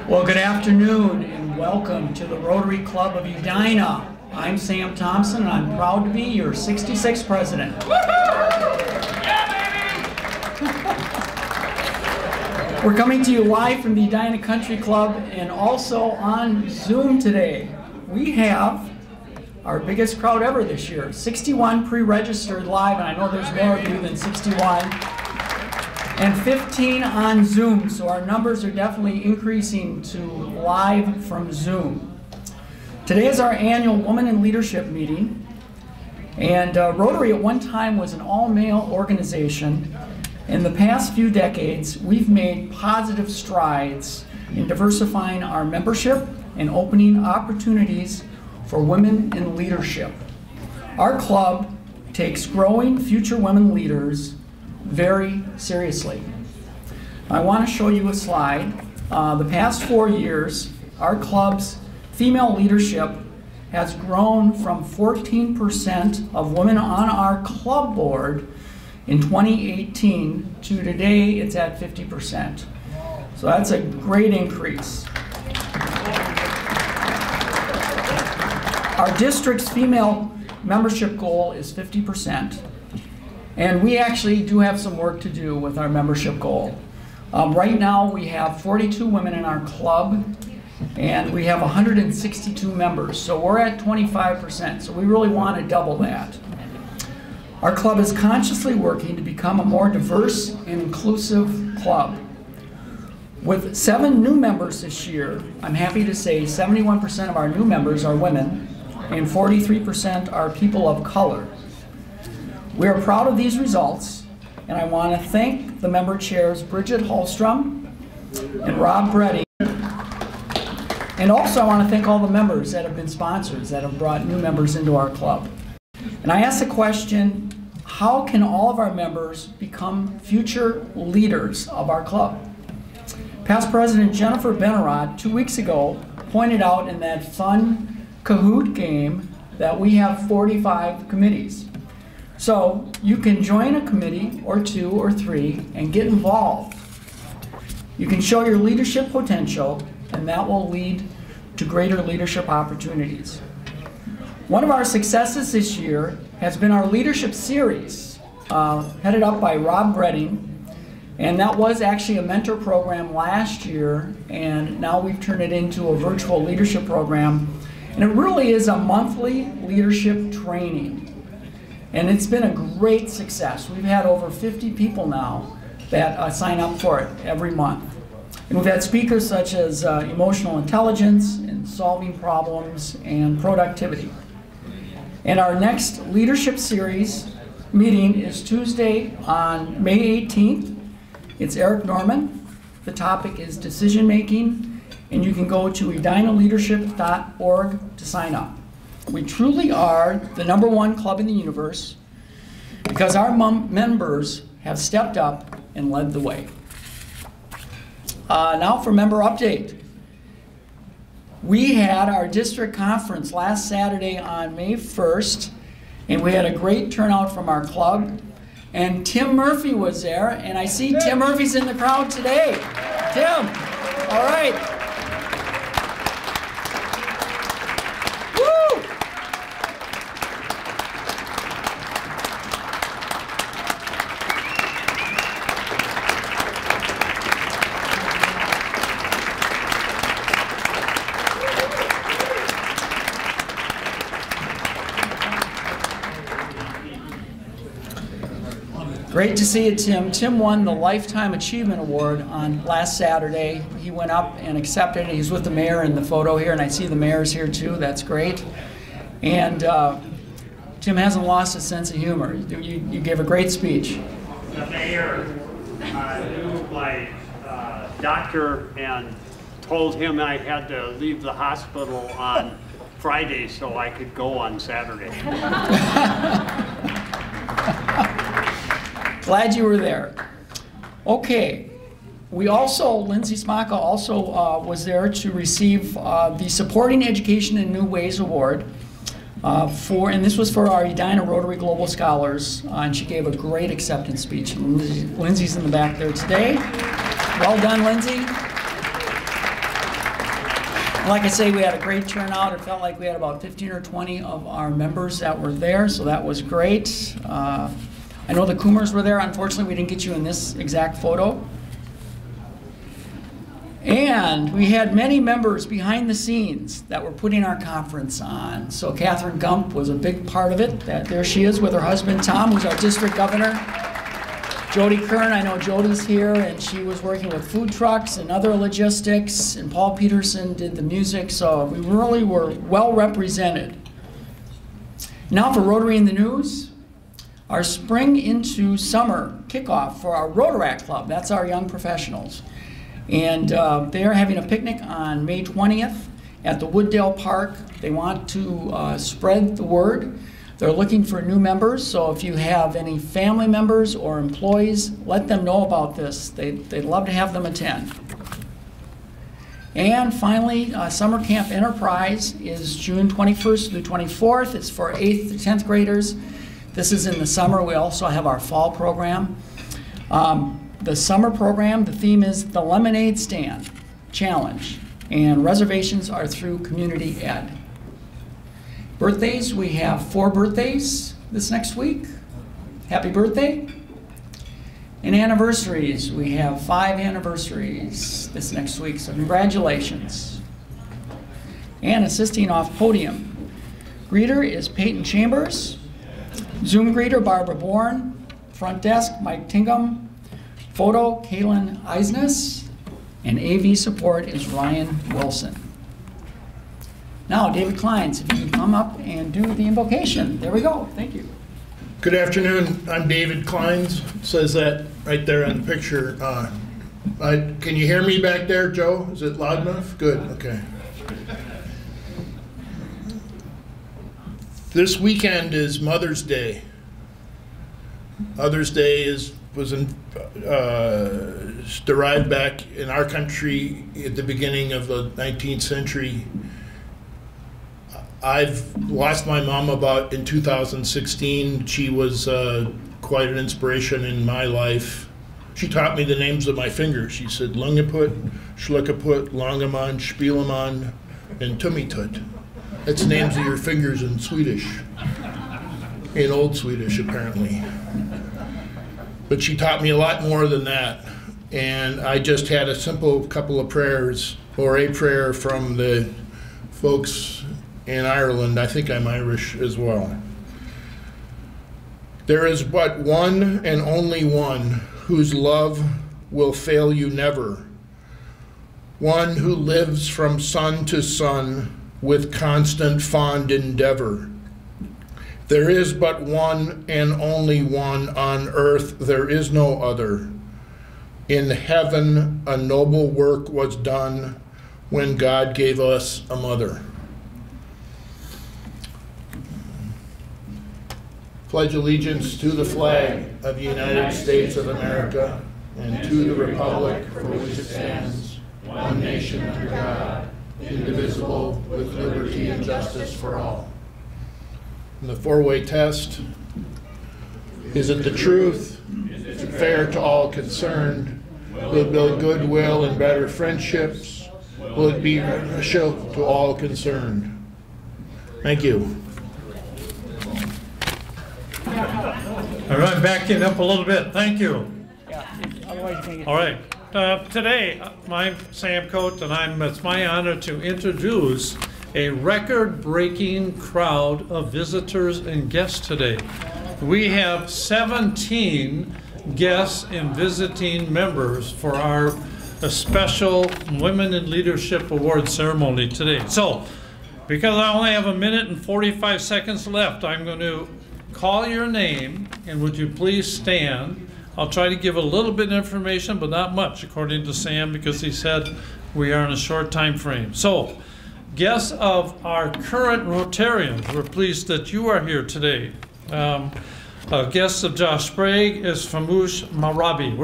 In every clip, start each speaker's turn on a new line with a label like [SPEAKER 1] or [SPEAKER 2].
[SPEAKER 1] Well, good afternoon and welcome to the Rotary Club of Edina. I'm Sam Thompson and I'm proud to be your 66th president. We're coming to you live from the Edina Country Club and also on Zoom today. We have our biggest crowd ever this year, 61 pre-registered live, and I know there's more of you than 61. And 15 on Zoom, so our numbers are definitely increasing to live from Zoom. Today is our annual Women in Leadership meeting, and Rotary at one time was an all-male organization. In the past few decades, we've made positive strides in diversifying our membership and opening opportunities for women in leadership. Our club takes growing future women leaders very seriously. I want to show you a slide. The past 4 years, our club's female leadership has grown from 14% of women on our club board in 2018 to today it's at 50%. So that's a great increase. Our district's female membership goal is 50%. And we actually do have some work to do with our membership goal. Right now we have 42 women in our club and we have 162 members. So we're at 25%, so we really want to double that. Our club is consciously working to become a more diverse and inclusive club. With 7 new members this year, I'm happy to say 71% of our new members are women and 43% are people of color. We are proud of these results, and I want to thank the member chairs Bridget Hallstrom and Rob Breddy. And also I want to thank all the members that have been sponsors, that have brought new members into our club. And I asked the question, how can all of our members become future leaders of our club? Past President Jennifer Bennerotte 2 weeks ago pointed out in that fun Kahoot game that we have 45 committees. So you can join a committee or 2 or 3 and get involved. You can show your leadership potential and that will lead to greater leadership opportunities. One of our successes this year has been our leadership series headed up by Rob Breddy, and that was actually a mentor program last year, and now we've turned it into a virtual leadership program, and it really is a monthly leadership training. And it's been a great success. We've had over 50 people now that sign up for it every month. And we've had speakers such as emotional intelligence and solving problems and productivity. And our next leadership series meeting is Tuesday on May 18th. It's Eric Norman. The topic is decision making, and you can go to edinaleadership.org to sign up. We truly are the #1 club in the universe because our members have stepped up and led the way. Now for member update. We had our district conference last Saturday on May 1st, and we had a great turnout from our club. And Tim Murphy was there, and I see Tim Murphy's in the crowd today. Tim, all right. Great to see you, Tim. Tim won the Lifetime Achievement Award on last Saturday. He went up and accepted it. He's with the mayor in the photo here, and I see the mayor's here too. That's great. And Tim hasn't lost his sense of humor. You gave a great speech.
[SPEAKER 2] The mayor knew my doctor and told him I had to leave the hospital on Friday so I could go on Saturday.
[SPEAKER 1] Glad you were there. Okay, we also, Lindsey Smaka also was there to receive the Supporting Education in New Ways Award and this was for our Edina Rotary Global Scholars, and she gave a great acceptance speech. Lindsey's in the back there today. Well done, Lindsey. Like I say, we had a great turnout. It felt like we had about 15 or 20 of our members that were there, so that was great. I know the Kumars were there. Unfortunately, we didn't get you in this exact photo. And we had many members behind the scenes that were putting our conference on. So Catherine Gump was a big part of it. There she is with her husband, Tom, who's our district governor. Jody Kern, I know Jody's here, and she was working with food trucks and other logistics, and Paul Peterson did the music, so we really were well represented. Now for Rotary in the News, our spring into summer kickoff for our Rotaract Club. That's our young professionals. And they are having a picnic on May 20th at the Wooddale Park. They want to spread the word. They're looking for new members, so if you have any family members or employees, let them know about this. They'd love to have them attend. And finally, Summer Camp Enterprise is June 21st through 24th. It's for 8th to 10th graders. This is in the summer. We also have our fall program. The summer program, the theme is the Lemonade Stand Challenge, and reservations are through Community Ed. Birthdays, we have 4 birthdays this next week. Happy birthday. And anniversaries, we have 5 anniversaries this next week, so congratulations. And assisting off podium, greeter is Peyton Chambers, Zoom greeter Barbara Bourne, front desk Mike Tingham, photo Kaylin Eisnes, and AV support is Ryan Wilson. Now, David Clynes, if you can come up and do the invocation. There we go. Thank you.
[SPEAKER 3] Good afternoon. I'm David Clynes. It says that right there on the picture. Can you hear me back there, Joe? Is it loud enough? Good. Okay. This weekend is Mother's Day. Mother's Day was derived back in our country at the beginning of the 19th century. I've lost my mom in 2016. She was quite an inspiration in my life. She taught me the names of my fingers. She said Lungaput, Schluckaput, Longaman, Spielaman, and Tummitut. That's names of your fingers in Swedish, in Old Swedish apparently. But she taught me a lot more than that. And I just had a simple couple of prayers, or a prayer from the folks in Ireland. I think I'm Irish as well. There is but one and only one whose love will fail you never. One who lives from sun to sun with constant fond endeavor. There is but one and only one on earth, there is no other. In heaven a noble work was done when God gave us a mother. Pledge allegiance to the flag of the United States of America and to the republic for which it stands, one nation under God, indivisible, with liberty and justice for all. And the 4-way test: is it the truth? Is it fair to all concerned? Will it build goodwill and better friendships? Will it be beneficial to all concerned? Thank you.
[SPEAKER 4] All right, backing up a little bit. Thank you. All right. Today, I'm Sam Cote, and it's my honor to introduce a record-breaking crowd of visitors and guests today. We have 17 guests and visiting members for our special Women in Leadership Award ceremony today. So, because I only have 1 minute and 45 seconds left, I'm going to call your name, and would you please stand? I'll try to give a little bit of information, but not much, according to Sam, because he said we are in a short time frame. So, guests of our current Rotarians, we're pleased that you are here today. Guest of Josh Sprague is Famouche Marabi.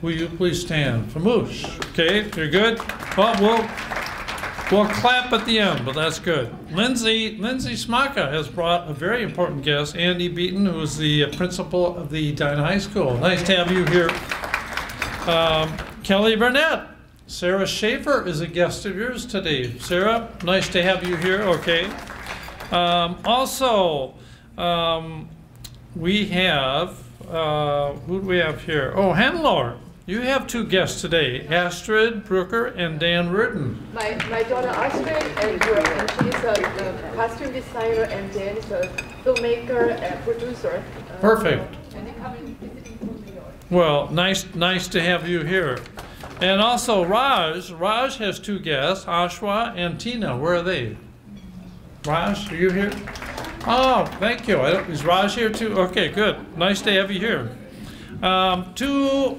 [SPEAKER 4] Will you please stand? Famouche, okay, you're good? Well, we'll clap at the end, but that's good. Lindsey Smaka has brought a very important guest, Andy Beaton, who is the principal of the Edina High School. Nice to have you here. Kelly Burnett, Sarah Schaefer is a guest of yours today. Sarah, nice to have you here. Okay. Also, we have, who do we have here? Oh, Hannelore. You have two guests today, Astrid Brooker and Dan Rudin.
[SPEAKER 5] My daughter Astrid and she's a costume designer, and Dan is a filmmaker and producer.
[SPEAKER 4] Perfect.
[SPEAKER 5] And they come in visiting from New York.
[SPEAKER 4] Well, nice to have you here. And also Raj has two guests, Aashna and Tina. Where are they? Raj, are you here? Oh, thank you. Is Raj here too? Okay, good. Nice to have you here. Two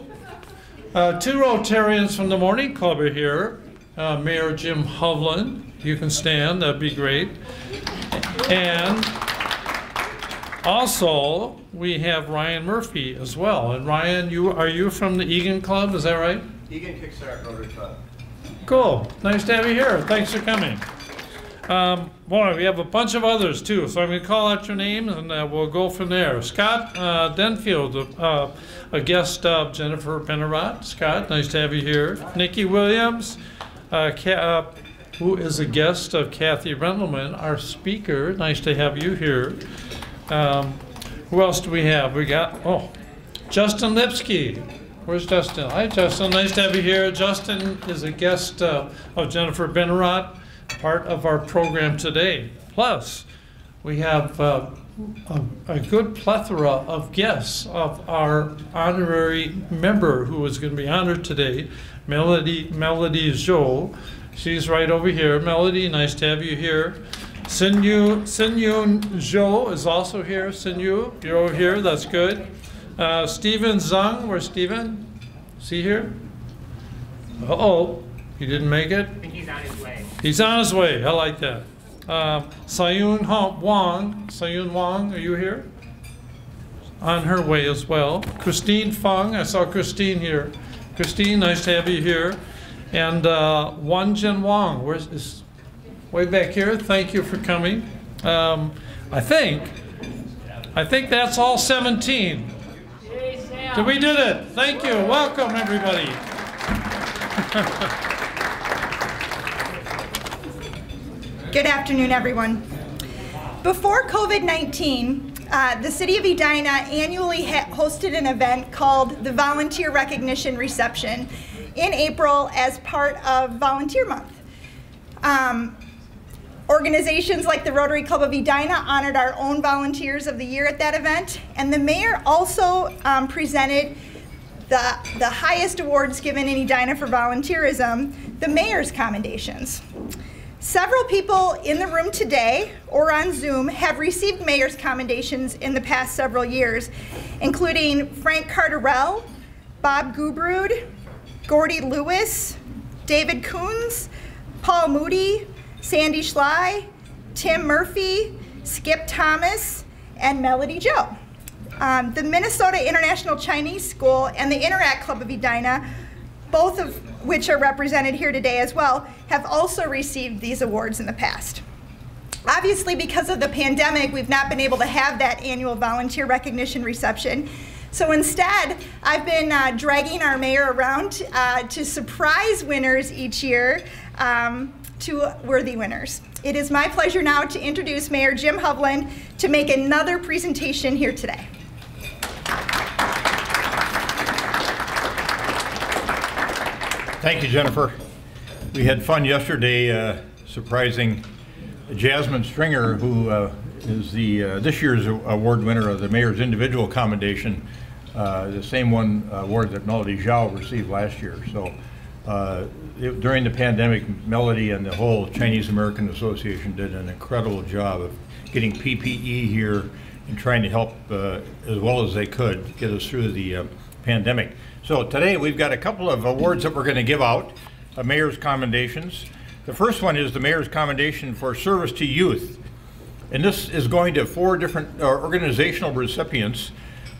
[SPEAKER 4] Rotarians from the Morning Club are here. Mayor Jim Hovland. You can stand, that'd be great. And also, we have Ryan Murphy as well. And Ryan, are you from the Egan Club, is that right?
[SPEAKER 6] Egan Kickstart Rotary Club.
[SPEAKER 4] Cool, nice to have you here. Thanks for coming. Boy, we have a bunch of others too, so I'm going to call out your names and we'll go from there. Scott Denfield, a guest of Jennifer Bennerotte. Scott, nice to have you here. Nikki Williams, who is a guest of Kathy Rendleman, our speaker. Nice to have you here. Who else do we have? We got, Justin Lipsky. Where's Justin? Hi, Justin. Nice to have you here. Justin is a guest of Jennifer Bennerotte, part of our program today. Plus, we have a good plethora of guests of our honorary member who is going to be honored today, Meldody Zhou. She's right over here. Meldody, nice to have you here. Sinyun Zhou is also here. Sinyun, you're over here. That's good. Stephen Zhang, where's Stephen? Is he here? Uh-oh, he didn't make it?
[SPEAKER 7] I think he's on his way.
[SPEAKER 4] He's on his way, I like that. Sayun Wang, are you here? On her way as well. Christine Fung, I saw Christine here. Christine, nice to have you here. And Wanjin Wang, is way back here. Thank you for coming. I think that's all 17. We did it. Thank you. Welcome, everybody.
[SPEAKER 8] Good afternoon, everyone. Before COVID-19, the City of Edina annually hosted an event called the Volunteer Recognition Reception in April as part of Volunteer Month. Organizations like the Rotary Club of Edina honored our own Volunteers of the Year at that event, and the mayor also presented the highest awards given in Edina for volunteerism, the Mayor's Commendations. Several people in the room today or on Zoom have received Mayor's Commendations in the past several years, including Frank Carterell, Bob Gubrud, Gordy Lewis, David Coons, Paul Moody, Sandy Schley, Tim Murphy, Skip Thomas, and Meldody Zhou. The Minnesota International Chinese School and the Interact Club of Edina, both of which are represented here today as well, have also received these awards in the past. Obviously, because of the pandemic, we've not been able to have that annual volunteer recognition reception. So instead, I've been dragging our mayor around to surprise winners each year, to worthy winners. It is my pleasure now to introduce Mayor Jim Hovland to make another presentation here today.
[SPEAKER 6] Thank you, Jennifer. We had fun yesterday surprising Jasmine Stringer, who is this year's award winner of the Mayor's Individual Commendation, the same award that Meldody Zhou received last year. So during the pandemic, Meldody and the whole Chinese American Association did an incredible job of getting PPE here and trying to help as well as they could get us through the pandemic. So today we've got a couple of awards that we're going to give out, Mayor's Commendations. The first one is the Mayor's Commendation for Service to Youth. And this is going to 4 different organizational recipients: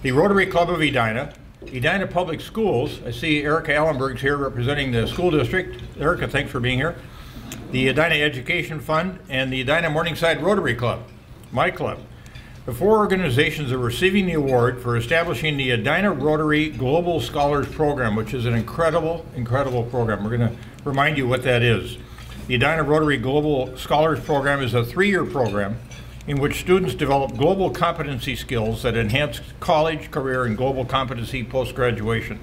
[SPEAKER 6] the Rotary Club of Edina, Edina Public Schools. I see Erica Allenberg's here representing the school district. Erica, thanks for being here. The Edina Education Fund and the Edina Morningside Rotary Club, my club. The 4 organizations are receiving the award for establishing the Edina Rotary Global Scholars Program, which is an incredible, incredible program. We're going to remind you what that is. The Edina Rotary Global Scholars Program is a 3-year program in which students develop global competency skills that enhance college, career, and global competency post-graduation.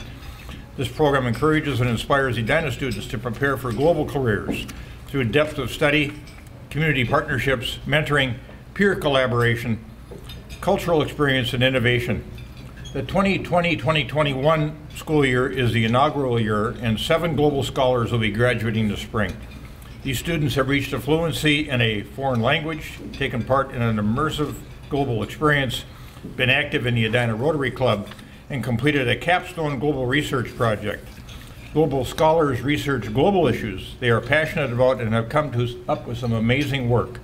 [SPEAKER 6] This program encourages and inspires Edina students to prepare for global careers through depth of study, community partnerships, mentoring, peer collaboration, cultural experience, and innovation. The 2020-2021 school year is the inaugural year, and 7 global scholars will be graduating this spring. These students have reached a fluency in a foreign language, taken part in an immersive global experience, been active in the Edina Rotary Club, and completed a capstone global research project. Global scholars research global issues they are passionate about and have come up with some amazing work.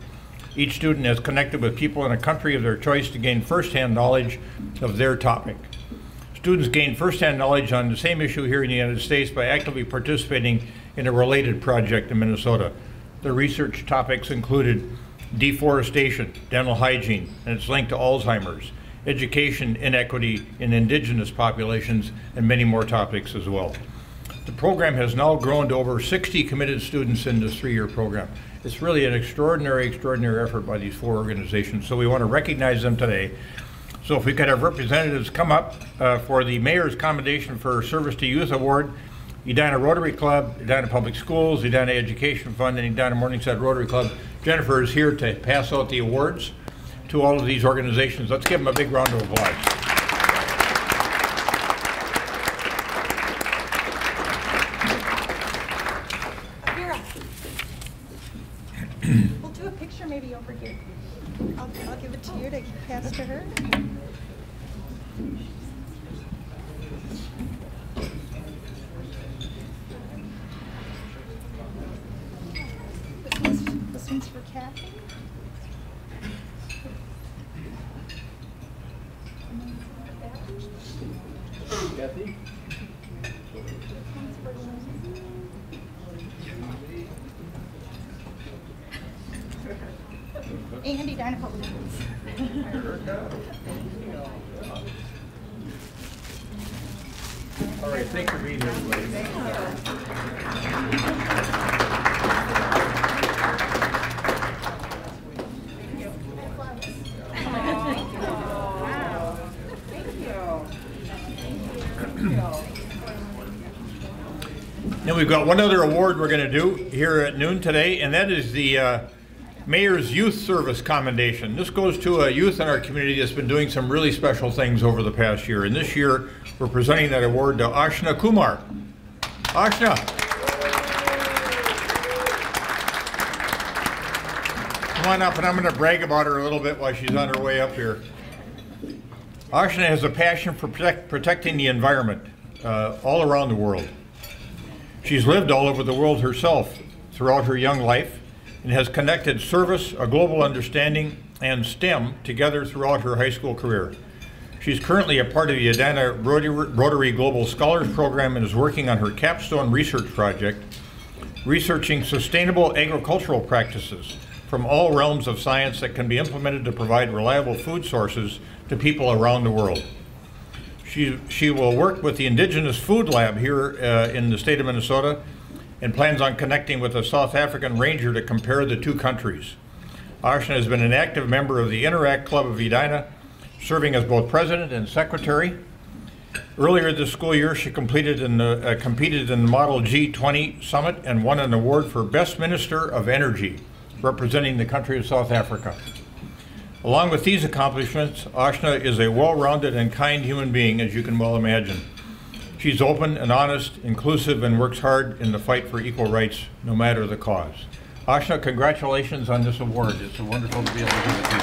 [SPEAKER 6] Each student has connected with people in a country of their choice to gain first-hand knowledge of their topic. Students gain first-hand knowledge on the same issue here in the United States by actively participating in a related project in Minnesota. The research topics included deforestation, dental hygiene, and its link to Alzheimer's, education inequity in indigenous populations, and many more topics as well. The program has now grown to over 60 committed students in this 3-year program. It's really an extraordinary, extraordinary effort by these 4 organizations, so we want to recognize them today. So if we could have representatives come up for the Mayor's Commendation for Service to Youth Award, Edina Rotary Club, Edina Public Schools, Edina Education Fund, and Edina Morningside Rotary Club. Jennifer is here to pass out the awards to all of these organizations. Let's give them a big round of applause.
[SPEAKER 8] We'll do a picture maybe over here. I'll give it to you to pass to her. This one's for Kathy.
[SPEAKER 6] Kathy?
[SPEAKER 8] And Edina Public Schools.
[SPEAKER 6] All right, thanks for being here, everybody. Now we've got one other award we're going to do here at noon today, and that is the Mayor's Youth Service Commendation. This goes to a youth in our community that's been doing some really special things over the past year. And this year, we're presenting that award to Aashna Kumar. Aashna. Come on up, and I'm going to brag about her a little bit while she's on her way up here. Aashna has a passion for protecting the environment all around the world. She's lived all over the world herself throughout her young life and has connected service, a global understanding, and STEM together throughout her high school career. She's currently a part of the Edina Rotary Global Scholars Program and is working on her capstone research project, researching sustainable agricultural practices from all realms of science that can be implemented to provide reliable food sources to people around the world. She will work with the Indigenous Food Lab here in the state of Minnesota and plans on connecting with a South African ranger to compare the 2 countries. Aashna has been an active member of the Interact Club of Edina, serving as both president and secretary. Earlier this school year, she competed in the Model G20 Summit and won an award for Best Minister of Energy, representing the country of South Africa. Along with these accomplishments, Aashna is a well-rounded and kind human being, as you can well imagine. She's open and honest, inclusive, and works hard in the fight for equal rights, no matter the cause. Aashna, congratulations on this award. It's wonderful to be able to give it to you.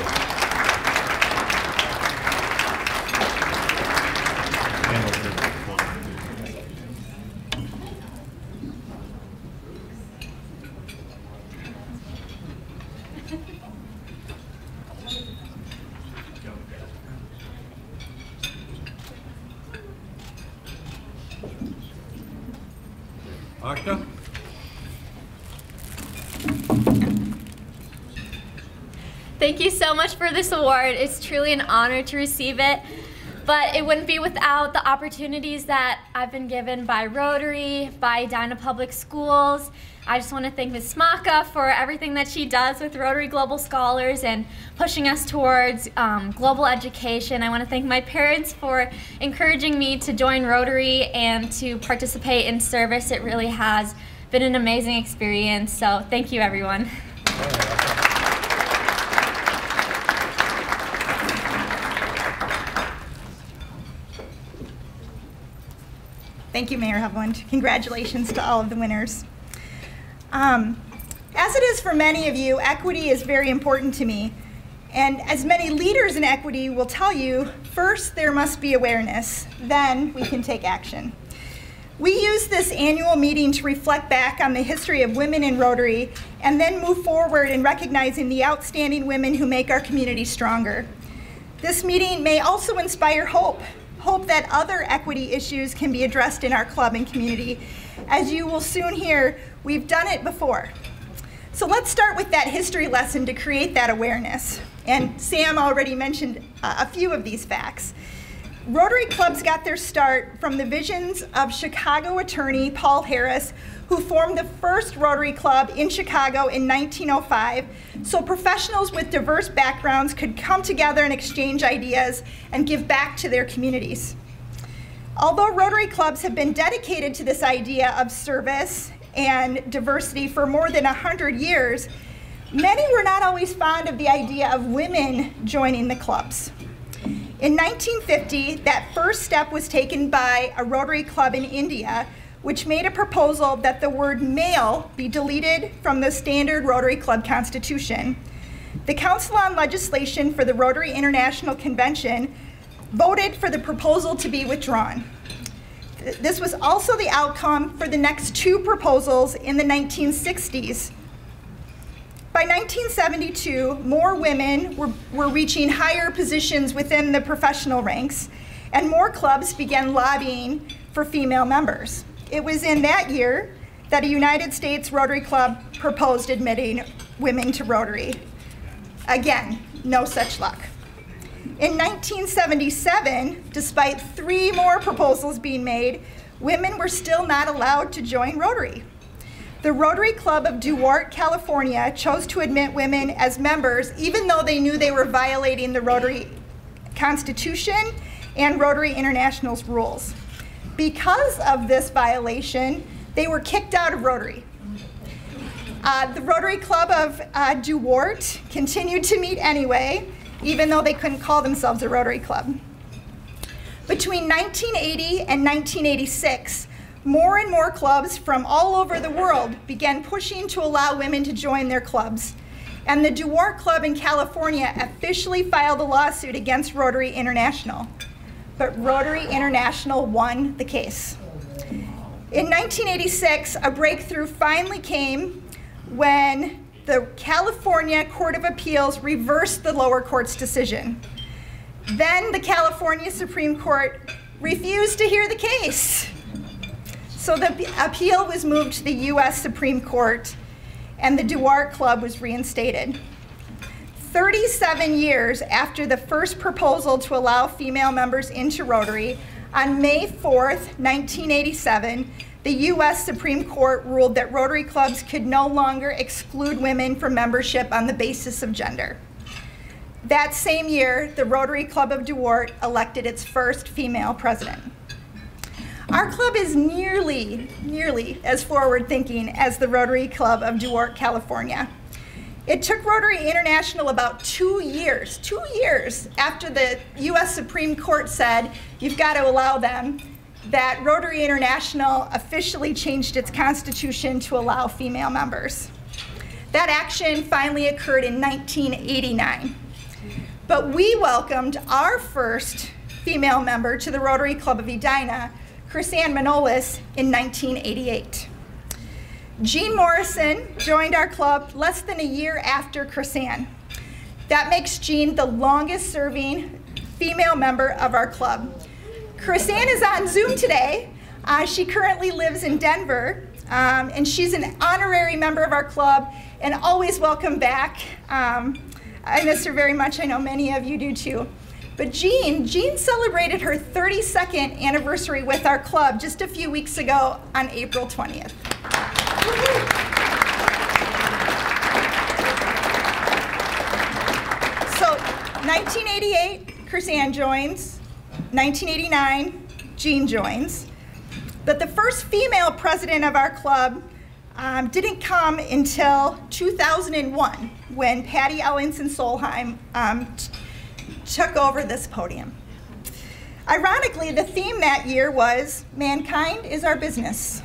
[SPEAKER 7] Thank you so much for this award. It's truly an honor to receive it. But it wouldn't be without the opportunities that I've been given by Rotary, by Edina Public Schools. I just want to thank Ms. Smaka for everything that she does with Rotary Global Scholars and pushing us towards global education. I want to thank my parents for encouraging me to join Rotary and to participate in service. It really has been an amazing experience. So thank you, everyone.
[SPEAKER 8] Thank you, Mayor Hovland. Congratulations to all of the winners. As it is for many of you, equity is very important to me. And as many leaders in equity will tell you, first there must be awareness, then we can take action. We use this annual meeting to reflect back on the history of women in Rotary and then move forward in recognizing the outstanding women who make our community stronger. This meeting may also inspire hope that other equity issues can be addressed in our club and community. As you will soon hear, we've done it before. So let's start with that history lesson to create that awareness. And Sam already mentioned a few of these facts. Rotary clubs got their start from the visions of Chicago attorney Paul Harris, who formed the first Rotary Club in Chicago in 1905, so professionals with diverse backgrounds could come together and exchange ideas and give back to their communities. Although Rotary clubs have been dedicated to this idea of service and diversity for more than 100 years, many were not always fond of the idea of women joining the clubs. In 1950, that first step was taken by a Rotary club in India, which made a proposal that the word male be deleted from the standard Rotary Club Constitution. The Council on Legislation for the Rotary International Convention voted for the proposal to be withdrawn. This was also the outcome for the next two proposals in the 1960s. By 1972, more women were reaching higher positions within the professional ranks, and more clubs began lobbying for female members. It was in that year that a United States Rotary Club proposed admitting women to Rotary. Again, no such luck. In 1977, despite 3 more proposals being made, women were still not allowed to join Rotary. The Rotary Club of Duarte, California chose to admit women as members even though they knew they were violating the Rotary Constitution and Rotary International's rules. Because of this violation, they were kicked out of Rotary. The Rotary Club of Duarte continued to meet anyway, even though they couldn't call themselves a Rotary Club. Between 1980 and 1986, more and more clubs from all over the world began pushing to allow women to join their clubs. And the Duarte Club in California officially filed a lawsuit against Rotary International. But Rotary International won the case. In 1986, a breakthrough finally came when the California Court of Appeals reversed the lower court's decision. Then the California Supreme Court refused to hear the case. So the appeal was moved to the US Supreme Court, and the Duarte Club was reinstated. 37 years after the first proposal to allow female members into Rotary, on May 4th, 1987, the US Supreme Court ruled that Rotary clubs could no longer exclude women from membership on the basis of gender. That same year, the Rotary Club of Duarte elected its first female president. Our club is nearly as forward-thinking as the Rotary Club of Duarte, California. It took Rotary International about 2 years after the US Supreme Court said, you've got to allow them, that Rotary International officially changed its constitution to allow female members. That action finally occurred in 1989. But we welcomed our first female member to the Rotary Club of Edina, Chrisanne Manoles, in 1988. Jean Morrison joined our club less than a year after Chrisanne. That makes Jean the longest serving female member of our club. Chrisanne is on Zoom today. She currently lives in Denver, and she's an honorary member of our club and always welcome back. I miss her very much. I know many of you do too. But Jean celebrated her 32nd anniversary with our club just a few weeks ago on April 20th. So 1988, Chris-Ann joins. 1989, Jean joins. But the first female president of our club didn't come until 2001 when Patty Ellinson-Solheim took over this podium. Ironically, the theme that year was, mankind is our business.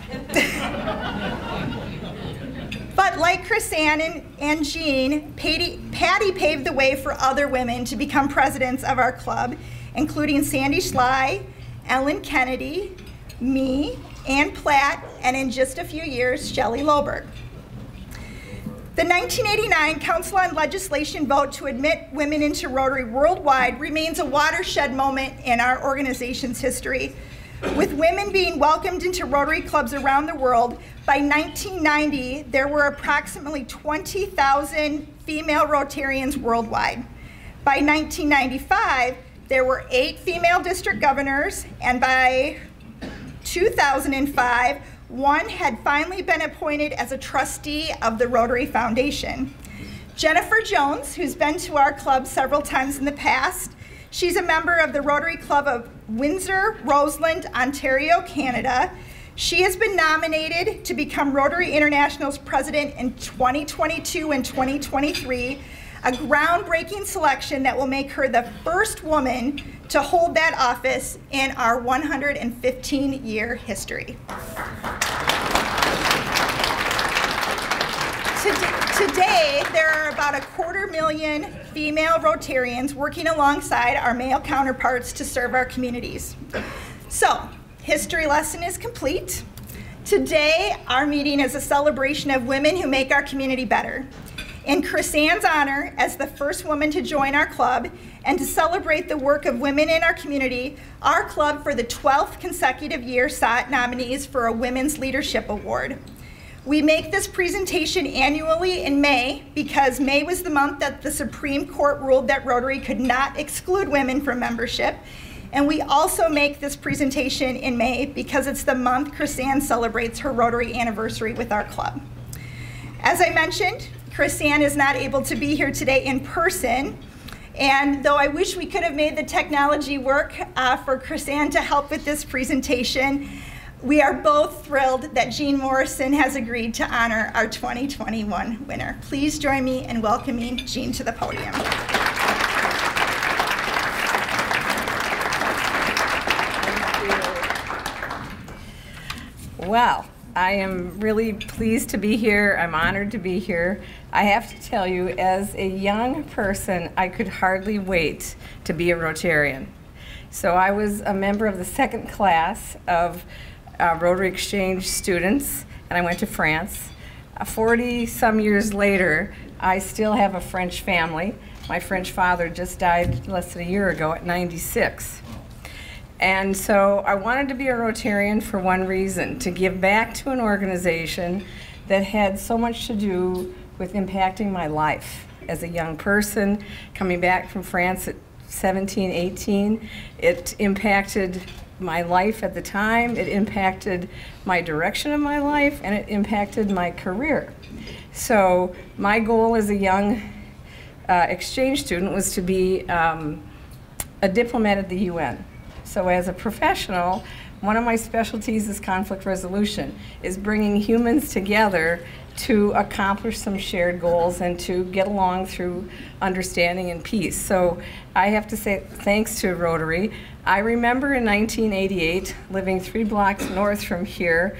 [SPEAKER 8] But like Chris-Ann and Jean, Patty paved the way for other women to become presidents of our club, including Sandy Schley, Ellen Kennedy, me, Ann Platt, and in just a few years, Shelley Loberg. The 1989 Council on Legislation vote to admit women into Rotary worldwide remains a watershed moment in our organization's history. With women being welcomed into Rotary clubs around the world, by 1990, there were approximately 20,000 female Rotarians worldwide. By 1995, there were 8 female district governors, and by 2005, one had finally been appointed as a trustee of the Rotary Foundation. Jennifer Jones, who's been to our club several times in the past, she's a member of the Rotary Club of Windsor, Roseland, Ontario, Canada. She has been nominated to become Rotary International's president in 2022 and 2023, a groundbreaking selection that will make her the first woman to hold that office in our 115-year history. Today, there are about 250,000 female Rotarians working alongside our male counterparts to serve our communities. So, history lesson is complete. Today, our meeting is a celebration of women who make our community better. In Chris-Ann's honor, as the first woman to join our club, and to celebrate the work of women in our community, our club for the 12th consecutive year sought nominees for a Women's Leadership Award. We make this presentation annually in May because May was the month that the Supreme Court ruled that Rotary could not exclude women from membership. And we also make this presentation in May because it's the month Chris-Ann celebrates her Rotary anniversary with our club. As I mentioned, Chris-Ann is not able to be here today in person, and though I wish we could have made the technology work for Chris-Ann to help with this presentation, we are both thrilled that Jean Morrison has agreed to honor our 2021 winner. Please join me in welcoming Jean to the podium.
[SPEAKER 9] Well, I am really pleased to be here. I'm honored to be here. I have to tell you, as a young person, I could hardly wait to be a Rotarian. So I was a member of the second class of Rotary Exchange students, and I went to France. 40-some years later, I still have a French family. My French father just died less than a year ago at 96. And so I wanted to be a Rotarian for one reason, to give back to an organization that had so much to do with impacting my life as a young person. Coming back from France at 17, 18, it impacted my life at the time, it impacted my direction of my life, and it impacted my career. So my goal as a young exchange student was to be a diplomat at the UN. So as a professional, one of my specialties is conflict resolution, is bringing humans together to accomplish some shared goals and to get along through understanding and peace. So I have to say thanks to Rotary. I remember in 1988, living 3 blocks north from here,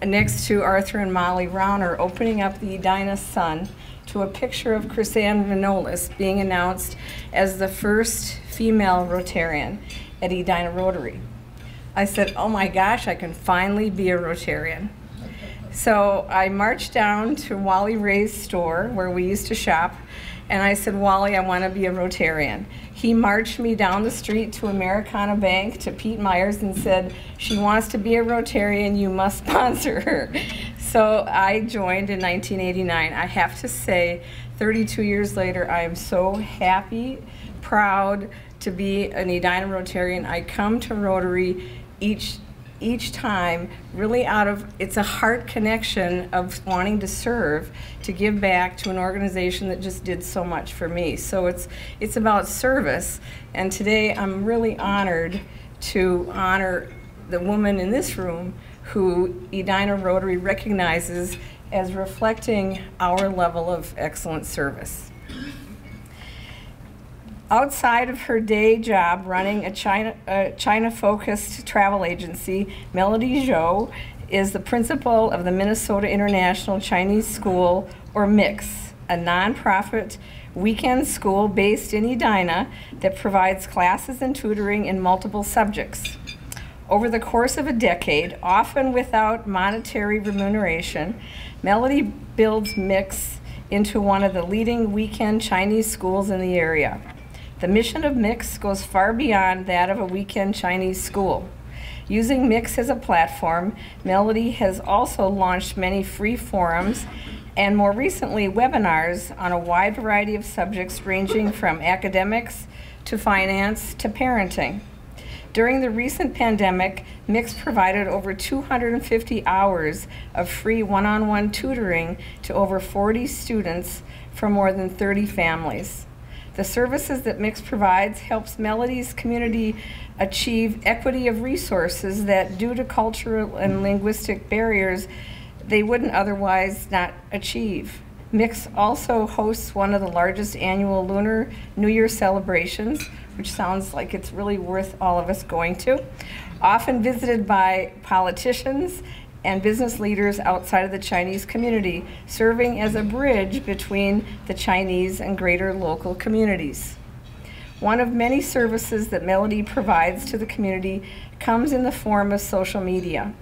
[SPEAKER 9] next to Arthur and Molly Rauner, opening up the Edina Sun to a picture of Chris-Ann Manoles being announced as the first female Rotarian at Edina Rotary. I said, oh my gosh, I can finally be a Rotarian. So I marched down to Wally Ray's store where we used to shop, and I said, Wally, I want to be a Rotarian. He marched me down the street to Americana Bank to Pete Myers and said, she wants to be a Rotarian, you must sponsor her. So I joined in 1989. I have to say 32 years later, I am so happy, proud to be an Edina Rotarian. I come to Rotary each time really out of, it's a heart connection of wanting to serve, to give back to an organization that just did so much for me. So it's about service, and today I'm really honored to honor the woman in this room who Edina Rotary recognizes as reflecting our level of excellent service. Outside of her day job running a China-focused travel agency, Meldody Zhou is the principal of the Minnesota International Chinese School, or MIX, a nonprofit weekend school based in Edina that provides classes and tutoring in multiple subjects. Over the course of a decade, often without monetary remuneration, Meldody builds MIX into one of the leading weekend Chinese schools in the area. The mission of MIX goes far beyond that of a weekend Chinese school. Using MIX as a platform, Meldody has also launched many free forums and more recently webinars on a wide variety of subjects ranging from academics to finance to parenting. During the recent pandemic, MIX provided over 250 hours of free one-on-one tutoring to over 40 students from more than 30 families. The services that MIX provides helps Meldody's community achieve equity of resources that, due to cultural and linguistic barriers, they wouldn't otherwise not achieve. MIX also hosts one of the largest annual Lunar New Year celebrations, which sounds like it's really worth all of us going to, often visited by politicians and business leaders outside of the Chinese community, serving as a bridge between the Chinese and greater local communities. One of many services that Meldody provides to the community comes in the form of social media.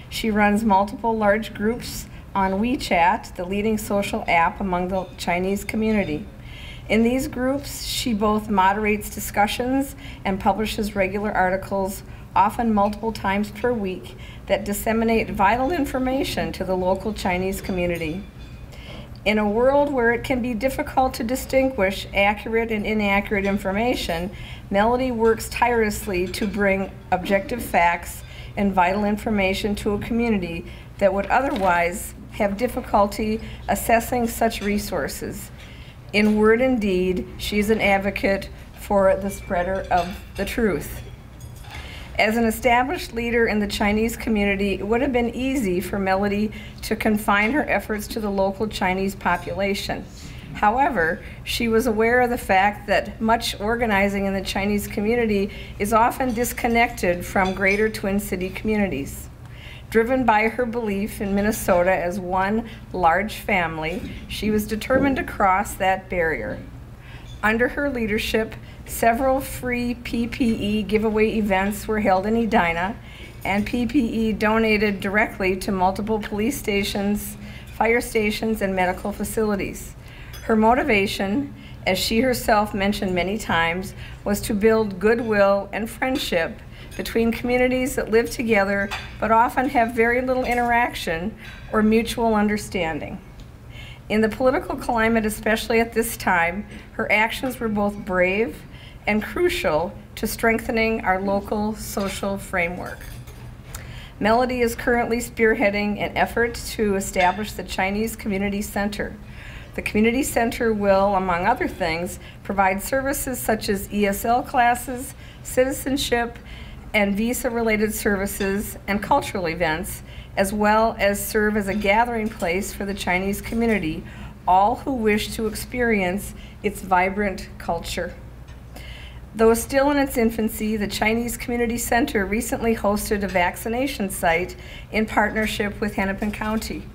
[SPEAKER 9] She runs multiple large groups on WeChat, the leading social app among the Chinese community. In these groups, she both moderates discussions and publishes regular articles, often multiple times per week, that disseminate vital information to the local Chinese community. In a world where it can be difficult to distinguish accurate and inaccurate information, Meldody works tirelessly to bring objective facts and vital information to a community that would otherwise have difficulty assessing such resources. In word and deed, she's an advocate for the spreader of the truth. As an established leader in the Chinese community, it would have been easy for Meldody to confine her efforts to the local Chinese population. However, she was aware of the fact that much organizing in the Chinese community is often disconnected from greater Twin City communities. Driven by her belief in Minnesota as one large family, she was determined to cross that barrier. Under her leadership, several free PPE giveaway events were held in Edina, and PPE donated directly to multiple police stations, fire stations, and medical facilities. Her motivation, as she herself mentioned many times, was to build goodwill and friendship between communities that live together but often have very little interaction or mutual understanding. In the political climate, especially at this time, her actions were both brave and crucial to strengthening our local social framework. Meldody is currently spearheading an effort to establish the Chinese Community Center. The Community Center will, among other things, provide services such as ESL classes, citizenship, and visa-related services and cultural events, as well as serve as a gathering place for the Chinese community, all who wish to experience its vibrant culture. Though still in its infancy, the Chinese Community Center recently hosted a vaccination site in partnership with Hennepin County.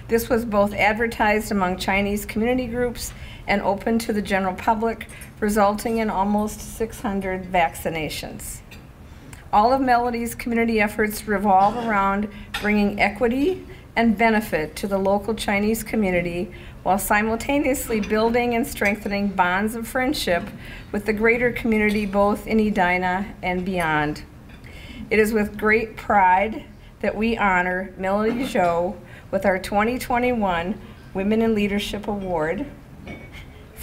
[SPEAKER 9] This was both advertised among Chinese community groups and open to the general public, resulting in almost 600 vaccinations. All of Meldody's community efforts revolve around bringing equity and benefit to the local Chinese community while simultaneously building and strengthening bonds of friendship with the greater community both in Edina and beyond. It is with great pride that we honor Meldody Zhou with our 2021 Women in Leadership Award.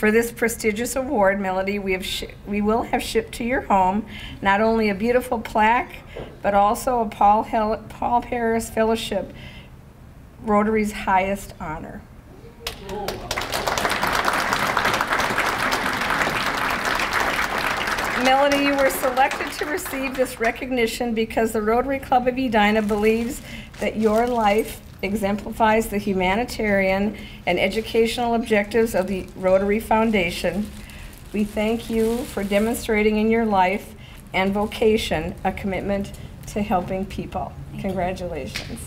[SPEAKER 9] For this prestigious award, Meldody, we will have shipped to your home not only a beautiful plaque, but also a Paul Harris Fellowship, Rotary's highest honor. Meldody, you were selected to receive this recognition because the Rotary Club of Edina believes that your life exemplifies the humanitarian and educational objectives of the Rotary Foundation. We thank you for demonstrating in your life and vocation a commitment to helping people. Congratulations.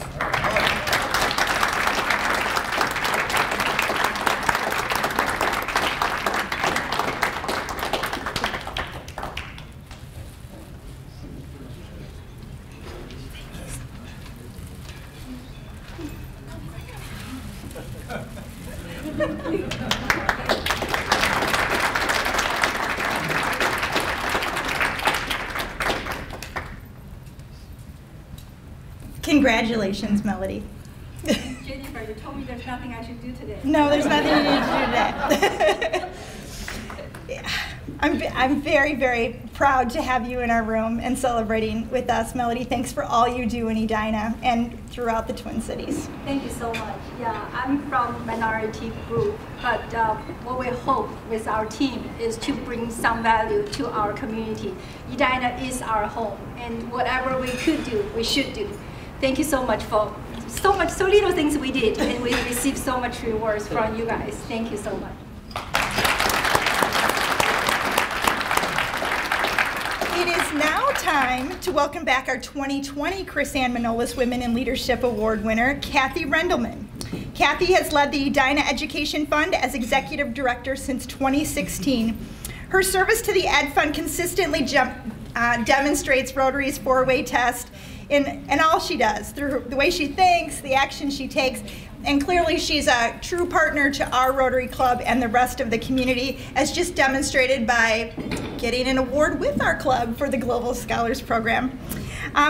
[SPEAKER 8] Congratulations, Meldody.
[SPEAKER 10] Jennifer, you told me there's nothing I should do today.
[SPEAKER 8] No, there's nothing you need to do today. I'm very, very proud to have you in our room and celebrating with us, Meldody. Thanks for all you do in Edina and throughout the Twin Cities.
[SPEAKER 10] Thank you so much. Yeah, I'm from minority group, but what we hope with our team is to bring some value to our community. Edina is our home, and whatever we could do, we should do. Thank you so much for so little things we did, and we received so much rewards from you guys. Thank you so much.
[SPEAKER 8] It is now time to welcome back our 2020 Chris Ann Manoles Women in Leadership Award winner, Kathy Rendleman. Kathy has led the Edina Education Fund as Executive Director since 2016. Her service to the Ed Fund consistently demonstrates Rotary's four-way test in all she does, through the way she thinks, the action she takes, and clearly she's a true partner to our Rotary Club and the rest of the community, as just demonstrated by getting an award with our club for the Global Scholars Program.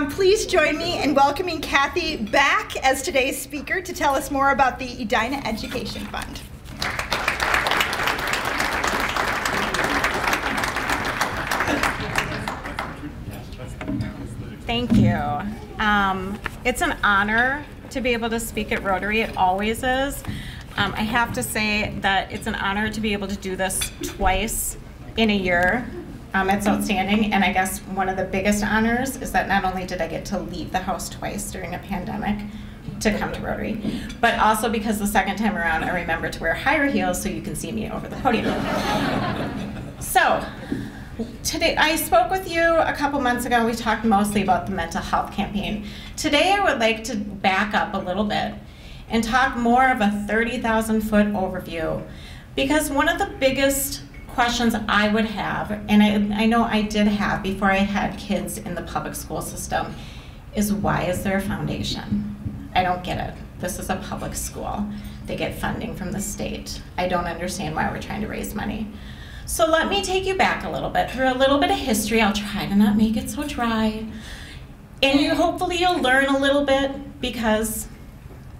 [SPEAKER 8] Please join me in welcoming Kathy back as today's speaker to tell us more about the Edina Education Fund.
[SPEAKER 11] Thank you. It's an honor to be able to speak at Rotary. It always is. I have to say that it's an honor to be able to do this twice in a year. It's outstanding, and I guess one of the biggest honors is that not only did I get to leave the house twice during a pandemic to come to Rotary, but also because the second time around I remember to wear higher heels so you can see me over the podium. So, today, I spoke with you a couple months ago. We talked mostly about the mental health campaign. Today I would like to back up a little bit and talk more of a 30,000-foot overview, because one of the biggest questions I would have, and I know I did have before I had kids in the public school system, is why is there a foundation? I don't get it. This is a public school. They get funding from the state. I don't understand why we're trying to raise money. So let me take you back a little bit through a little bit of history. I'll try to not make it so dry. And hopefully you'll learn a little bit, because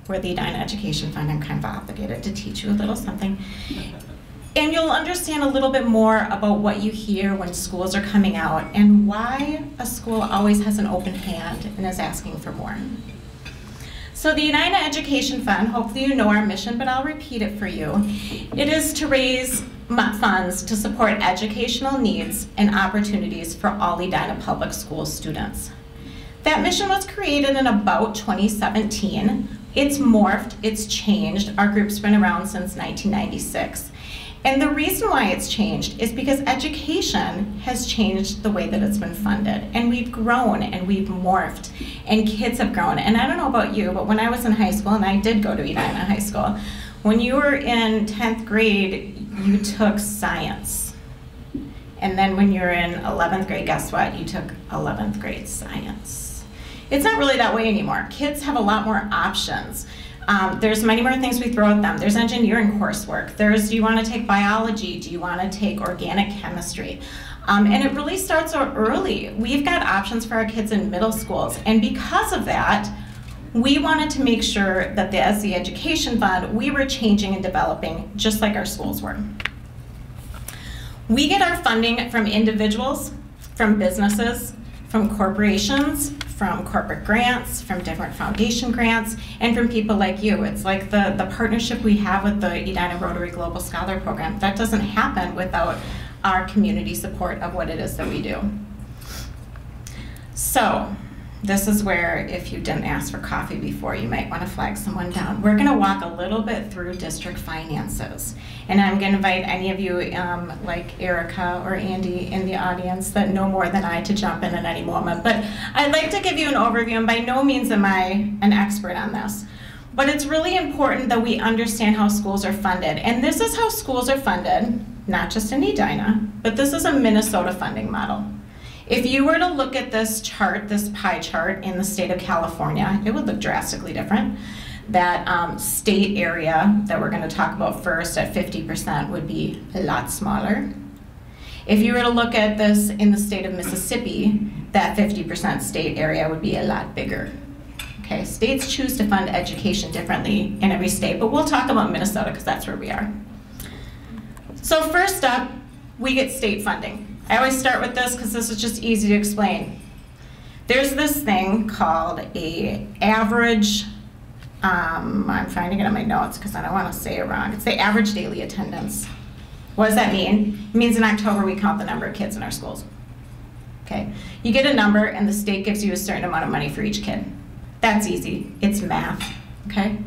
[SPEAKER 11] we're the Edina Education Fund. I'm kind of obligated to teach you a little something. And you'll understand a little bit more about what you hear when schools are coming out and why a school always has an open hand and is asking for more. So the Edina Education Fund, hopefully you know our mission, but I'll repeat it for you. It is to raise funds to support educational needs and opportunities for all Edina public school students. That mission was created in about 2017. It's morphed, it's changed. Our group's been around since 1996. And the reason why it's changed is because education has changed the way that it's been funded. And we've grown and we've morphed, and kids have grown. And I don't know about you, but when I was in high school, and I did go to Edina High School, when you were in 10th grade, you took science. And then when you're in 11th grade, guess what? You took 11th grade science. It's not really that way anymore. Kids have a lot more options. There's many more things we throw at them. There's engineering coursework. There's, do you want to take biology? Do you want to take organic chemistry? And it really starts out early. We've got options for our kids in middle schools. And because of that, we wanted to make sure that as the Education Fund, we were changing and developing just like our schools were. We get our funding from individuals, from businesses, from corporations, from corporate grants, from different foundation grants, and from people like you. It's like the partnership we have with the Edina Rotary Global Scholar Program. That doesn't happen without our community support of what it is that we do. So, this is where, if you didn't ask for coffee before, you might want to flag someone down. We're going to walk a little bit through district finances. And I'm going to invite any of you, like Erica or Andy in the audience that know more than I, to jump in at any moment. But I'd like to give you an overview, and by no means am I an expert on this. But it's really important that we understand how schools are funded. And this is how schools are funded, not just in Edina, but this is a Minnesota funding model. If you were to look at this chart, this pie chart in the state of California, it would look drastically different. That state area that we're going to talk about first at 50% would be a lot smaller. If you were to look at this in the state of Mississippi, that 50% state area would be a lot bigger. Okay, states choose to fund education differently in every state, but we'll talk about Minnesota because that's where we are. So first up, we get state funding. I always start with this because this is just easy to explain. There's this thing called an average, I'm trying to get on my notes because I don't want to say it wrong. It's the average daily attendance. What does that mean? It means in October we count the number of kids in our schools. Okay, you get a number and the state gives you a certain amount of money for each kid. That's easy, it's math, okay?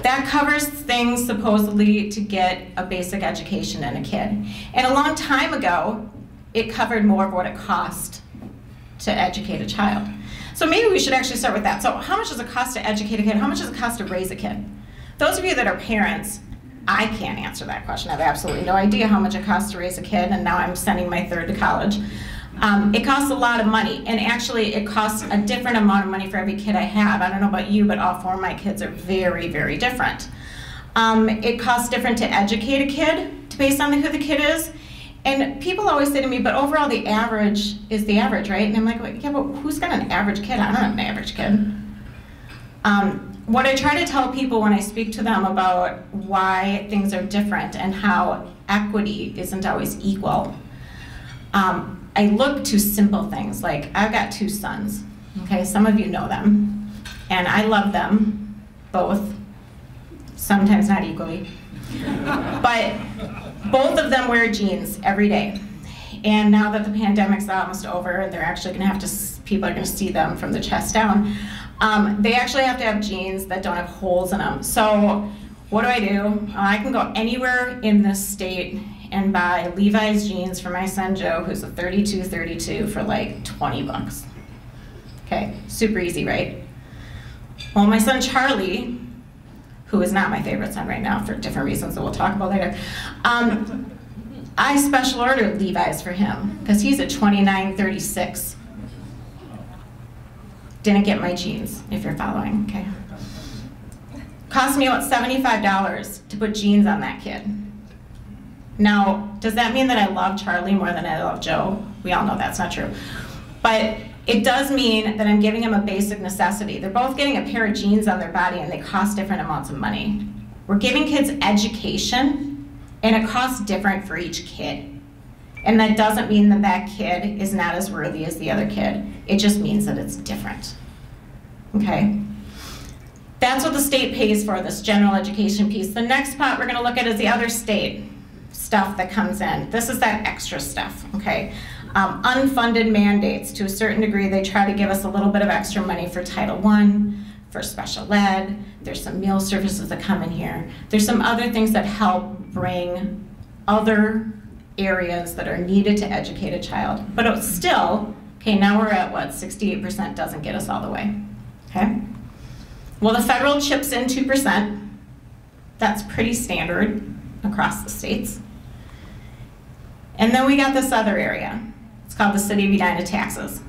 [SPEAKER 11] That covers things supposedly to get a basic education in a kid. And a long time ago, it covered more of what it cost to educate a child. So maybe we should actually start with that. So how much does it cost to educate a kid? How much does it cost to raise a kid? Those of you that are parents, I can't answer that question. I have absolutely no idea how much it costs to raise a kid, and now I'm sending my third to college. It costs a lot of money, and actually it costs a different amount of money for every kid I have. I don't know about you, but all 4 of my kids are very, very different. It costs different to educate a kid based on who the kid is. And people always say to me, but overall the average is the average, right? And I'm like, well, yeah, but who's got an average kid? I don't have an average kid. What I try to tell people when I speak to them about why things are different and how equity isn't always equal, I look to simple things, like I've got 2 sons, okay? Some of you know them, and I love them both, sometimes not equally, but both of them wear jeans every day. And now that the pandemic's almost over, they're actually gonna have to, people are gonna see them from the chest down, they actually have to have jeans that don't have holes in them. So what do? I can go anywhere in this state and buy Levi's jeans for my son Joe, who's a 32 for like 20 bucks. Okay, super easy, right? Well, my son Charlie, who is not my favorite son right now for different reasons that we'll talk about later, I special ordered Levi's for him because he's a 29-36. Didn't get my jeans, if you're following, okay? Cost me about $75 to put jeans on that kid. Now, does that mean that I love Charlie more than I love Joe? We all know that's not true. But it does mean that I'm giving him a basic necessity. They're both getting a pair of jeans on their body and they cost different amounts of money. We're giving kids education and it costs different for each kid. And that doesn't mean that that kid is not as worthy as the other kid. It just means that it's different, okay? That's what the state pays for, this general education piece. The next part we're gonna look at is the other state stuff that comes in. This is that extra stuff, okay? Unfunded mandates, to a certain degree, they try to give us a little bit of extra money for Title I, for special ed. There's some meal services that come in here. There's some other things that help bring other areas that are needed to educate a child. But it's still, okay, now we're at what, 68% doesn't get us all the way, okay? Well, the federal chips in 2%. That's pretty standard across the states. And then we got this other area. It's called the City of Edina taxes.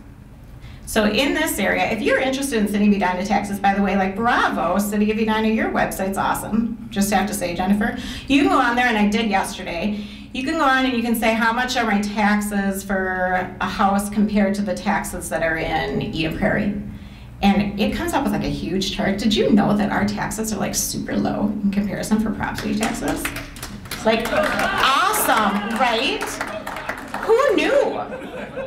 [SPEAKER 11] So in this area, if you're interested in City of Edina taxes, by the way, like bravo, City of Edina, your website's awesome. Just have to say, Jennifer. You can go on there, and I did yesterday. You can go on and you can say, how much are my taxes for a house compared to the taxes that are in Eden Prairie? And it comes up with like a huge chart. Did you know that our taxes are like super low in comparison for property taxes? Like, awesome, right? Who knew?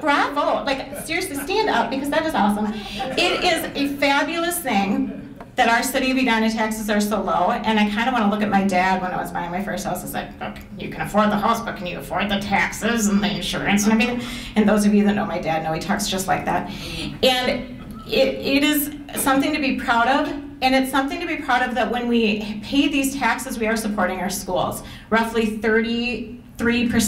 [SPEAKER 11] Bravo. Like, seriously, stand up, because that is awesome. It is a fabulous thing that our city of Edina taxes are so low, and I kind of want to look at my dad when I was buying my first house. It's like, look, you can afford the house, but can you afford the taxes and the insurance and everything? And those of you that know my dad know he talks just like that. And it is something to be proud of, and it's something to be proud of that when we pay these taxes, we are supporting our schools. Roughly 33%,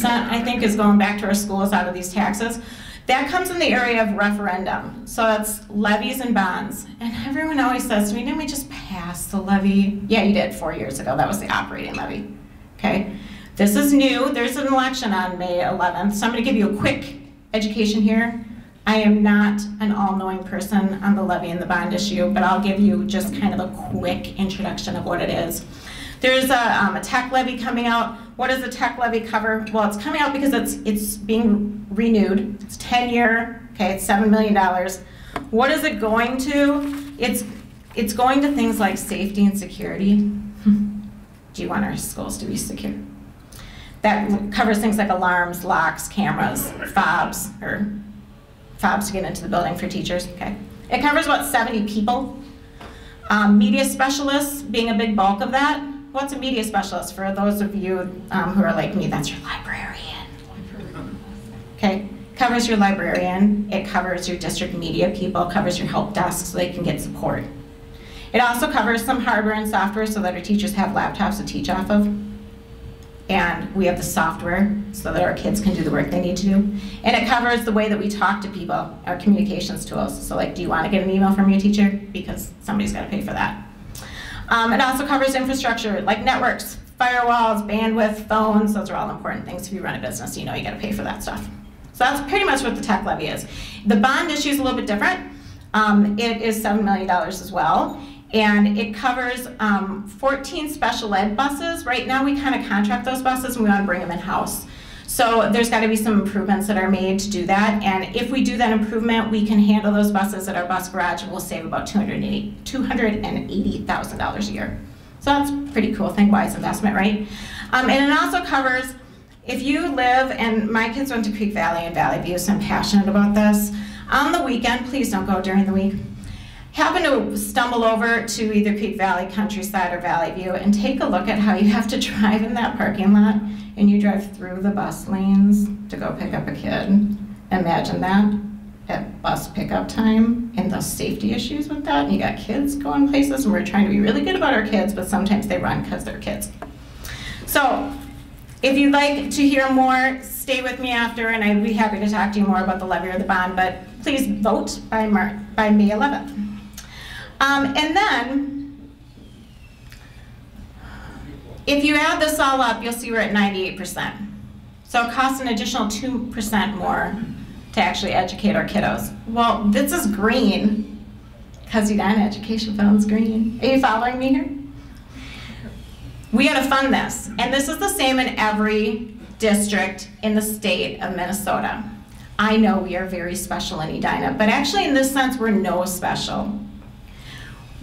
[SPEAKER 11] I think, is going back to our schools out of these taxes. That comes in the area of referendum. So that's levies and bonds. And everyone always says to me, didn't we just pass the levy? Yeah, you did 4 years ago. That was the operating levy. Okay? This is new. There's an election on May 11th. So I'm going to give you a quick education here. I am not an all-knowing person on the levy and the bond issue, but I'll give you just kind of a quick introduction of what it is. There's a tech levy coming out. What does the tech levy cover? Well, it's coming out because it's being renewed. It's 10-year, okay, it's $7 million. What is it going to? It's going to things like safety and security. Do you want our schools to be secure? That covers things like alarms, locks, cameras, fobs to get into the building for teachers, okay? It covers about 70 people. Media specialists being a big bulk of that. What's a media specialist? For those of you who are like me, that's your librarian. Okay, covers your librarian. It covers your district media people, covers your help desk so they can get support. It also covers some hardware and software so that our teachers have laptops to teach off of. And we have the software so that our kids can do the work they need to do. And it covers the way that we talk to people, our communications tools. So like, do you want to get an email from your teacher? Because somebody's got to pay for that. It also covers infrastructure like networks, firewalls, bandwidth, phones. Those are all important things. If you run a business, you know you got to pay for that stuff. So that's pretty much what the tech levy is. The bond issue is a little bit different. It is $7 million as well. And it covers 14 special ed buses. Right now we kind of contract those buses and we want to bring them in-house. So there's got to be some improvements that are made to do that. And if we do that improvement, we can handle those buses at our bus garage and we'll save about $280,000 a year. So that's a pretty cool thing, wise investment, right? And it also covers, if you live, and my kids went to Creek Valley and Valley View, so I'm passionate about this. On the weekend, please don't go during the week. Happen to stumble over to either Creek Valley, Countryside, or Valley View and take a look at how you have to drive in that parking lot and you drive through the bus lanes to go pick up a kid. Imagine that at bus pickup time and the safety issues with that. And you got kids going places and we're trying to be really good about our kids, but sometimes they run because they're kids. So if you'd like to hear more, stay with me after and I'd be happy to talk to you more about the levy or the bond, but please vote by May 11th. And then, if you add this all up, you'll see we're at 98%. So it costs an additional 2% more to actually educate our kiddos. Well, this is green, because Edina Education Fund's green. Are you following me here? We gotta fund this, and this is the same in every district in the state of Minnesota. I know we are very special in Edina, but actually in this sense, we're no special.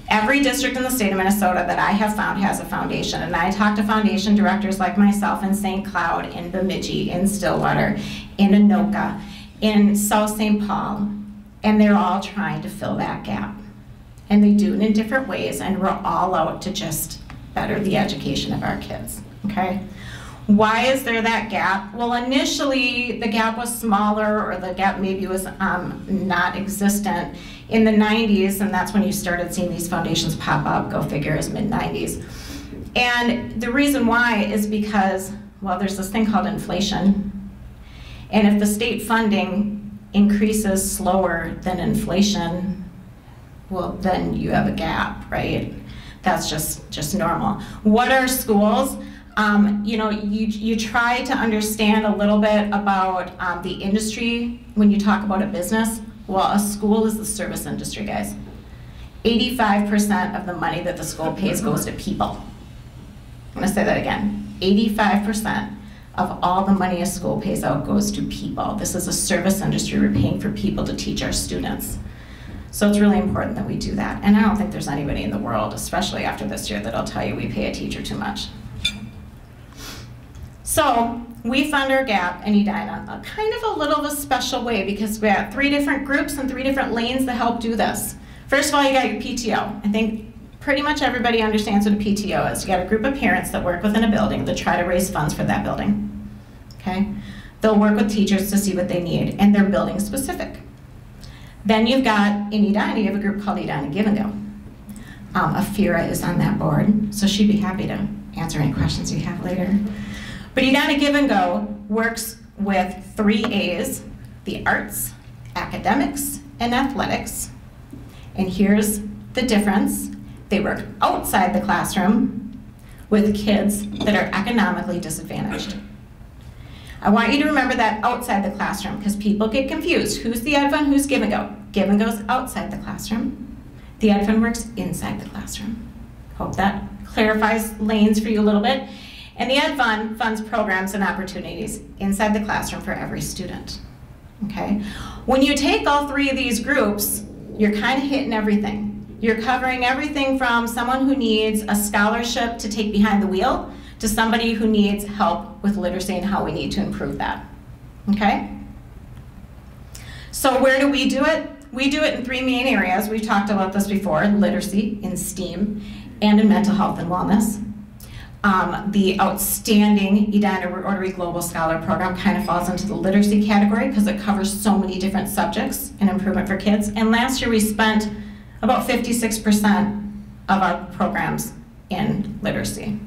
[SPEAKER 11] Every district in the state of Minnesota that I have found has a foundation, and I talk to foundation directors like myself in St. Cloud, in Bemidji, in Stillwater, in Anoka, in South St. Paul, and they're all trying to fill that gap. And they do it in different ways, and we're all out to just better the education of our kids, okay? Why is there that gap? Well, initially the gap was smaller, or the gap maybe was not existent in the 90s, and that's when you started seeing these foundations pop up, go figure, as mid-90s. And the reason why is because, well, there's this thing called inflation, and if the state funding increases slower than inflation, well, then you have a gap, right? That's just normal. What are schools? You know, you try to understand a little bit about the industry when you talk about a business. Well, a school is the service industry, guys. 85% of the money that the school pays goes to people. I'm gonna say that again. 85% of all the money a school pays out goes to people. This is a service industry. We're paying for people to teach our students. So it's really important that we do that. And I don't think there's anybody in the world, especially after this year, that'll tell you we pay a teacher too much. So we fund our gap in Edina, kind of a little of a special way because we have 3 different groups and 3 different lanes that help do this. First of all, you got your PTO. I think pretty much everybody understands what a PTO is. You got a group of parents that work within a building that try to raise funds for that building. Okay? They'll work with teachers to see what they need, and they're building specific. Then you've got, in Edina, you have a group called Edina Give and Go. Afira is on that board, so she'd be happy to answer any questions you have later. But Edina Give and Go works with 3 A's, the arts, academics, and athletics. And here's the difference. They work outside the classroom with kids that are economically disadvantaged. I want you to remember that outside the classroom because people get confused. Who's the Ed Fund, who's Give and Go? Give and Go's outside the classroom. The Ed Fund works inside the classroom. Hope that clarifies lanes for you a little bit. And the Ed Fund funds programs and opportunities inside the classroom for every student. Okay? When you take all 3 of these groups, you're kind of hitting everything. You're covering everything from someone who needs a scholarship to take behind the wheel to somebody who needs help with literacy and how we need to improve that. Okay? So where do we do it? We do it in 3 main areas. We've talked about this before: literacy, in STEAM, and in mental health and wellness. The outstanding Edina Rotary Global Scholar Program kind of falls into the literacy category because it covers so many different subjects and improvement for kids. And last year we spent about 56% of our programs in literacy.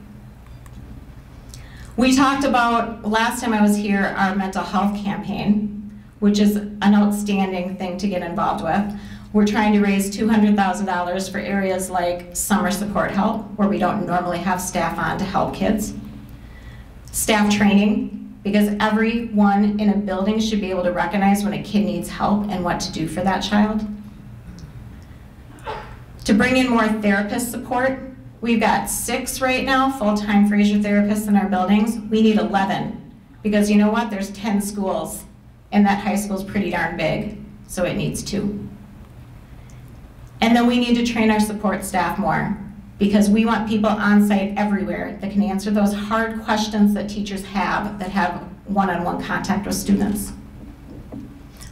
[SPEAKER 11] We talked about, last time I was here, our mental health campaign, which is an outstanding thing to get involved with. We're trying to raise $200,000 for areas like summer support help, where we don't normally have staff on to help kids. Staff training, because everyone in a building should be able to recognize when a kid needs help and what to do for that child. To bring in more therapist support, we've got 6 right now, full-time Fraser therapists in our buildings. We need 11, because you know what? There's 10 schools, and that high school's pretty darn big, so it needs 2. And then we need to train our support staff more, because we want people on site everywhere that can answer those hard questions that teachers have that have one-on-one contact with students.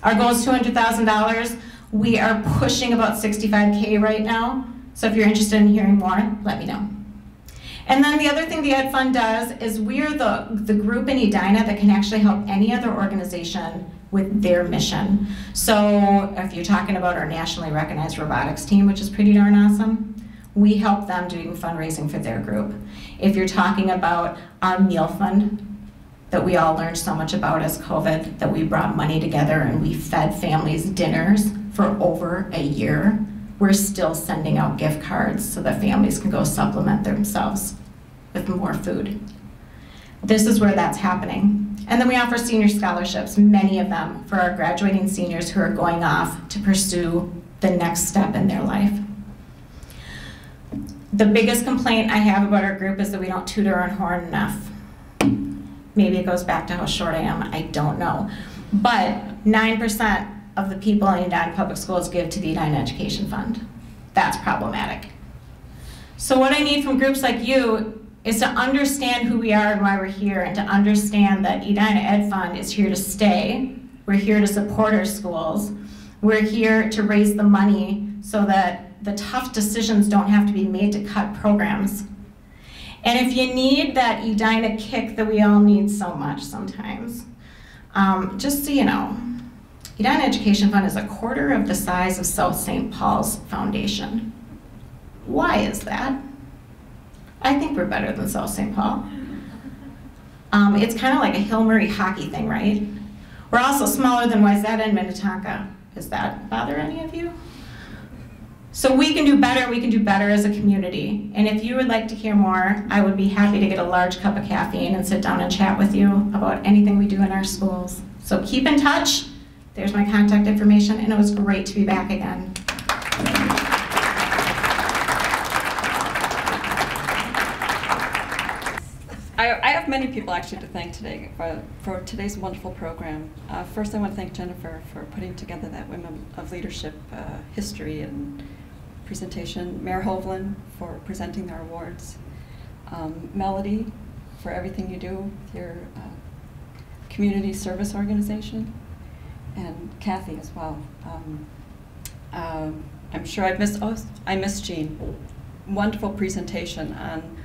[SPEAKER 11] Our goal is $200,000. We are pushing about $65K right now. So if you're interested in hearing more, let me know. And then the other thing the Ed Fund does is we're the group in Edina that can actually help any other organization with their mission. So if you're talking about our nationally recognized robotics team, which is pretty darn awesome, we help them doing fundraising for their group. If you're talking about our meal fund that we all learned so much about as COVID, that we brought money together and we fed families dinners for over a year, we're still sending out gift cards so that families can go supplement themselves with more food. This is where that's happening. And then we offer senior scholarships, many of them for our graduating seniors who are going off to pursue the next step in their life. The biggest complaint I have about our group is that we don't toot our own horn enough. Maybe it goes back to how short I am, I don't know. But 9% of the people in Edina Public Schools give to the Edina Education Fund. That's problematic. So what I need from groups like you is to understand who we are and why we're here, and to understand that Edina Ed Fund is here to stay. We're here to support our schools. We're here to raise the money so that the tough decisions don't have to be made to cut programs. And if you need that Edina kick that we all need so much sometimes, just so you know, Edina Education Fund is 1/4 of the size of South St. Paul's Foundation. Why is that? I think we're better than South St. Paul. It's kind of like a Hill Murray hockey thing, right? We're also smaller than Wayzata and Minnetonka. Does that bother any of you? So we can do better as a community. And if you would like to hear more, I would be happy to get a large cup of caffeine and sit down and chat with you about anything we do in our schools. So keep in touch. There's my contact information, and it was great to be back again.
[SPEAKER 12] I have many people actually to thank today for today's wonderful program. First, I want to thank Jennifer for putting together that Women of Leadership history and presentation, Mayor Hovland for presenting their awards, Meldody for everything you do with your community service organization, and Kathy as well. I'm sure I missed Jean. Wonderful presentation on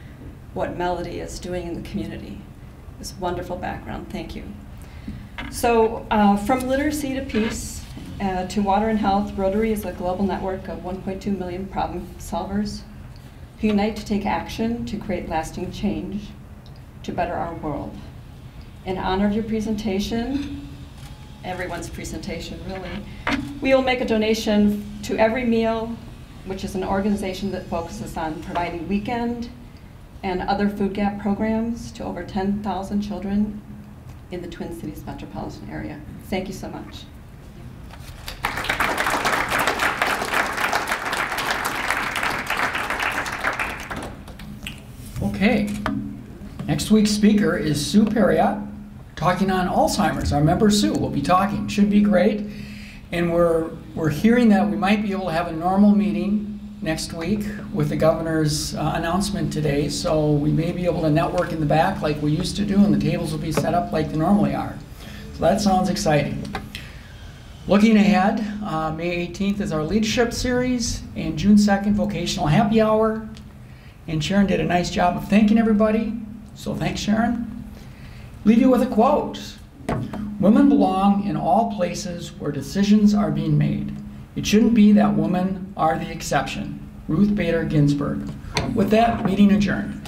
[SPEAKER 12] what Meldody is doing in the community. This wonderful background, thank you. So from literacy to peace to water and health, Rotary is a global network of 1.2 million problem solvers who unite to take action to create lasting change to better our world. In honor of your presentation, everyone's presentation really, we will make a donation to Every Meal, which is an organization that focuses on providing weekend and other food gap programs to over 10,000 children in the Twin Cities metropolitan area. Thank you so much.
[SPEAKER 1] Okay, next week's speaker is Sue Perriott, talking on Alzheimer's. Our member Sue will be talking. Should be great. And we're hearing that we might be able to have a normal meeting next week with the governor's announcement today, so we may be able to network in the back like we used to do, and the tables will be set up like they normally are. So that sounds exciting. Looking ahead, May 18th is our leadership series, and June 2nd, vocational happy hour. And Sharon did a nice job of thanking everybody, so thanks, Sharon. Leave you with a quote. Women belong in all places where decisions are being made. It shouldn't be that women are the exception. Ruth Bader Ginsburg. With that, meeting adjourned.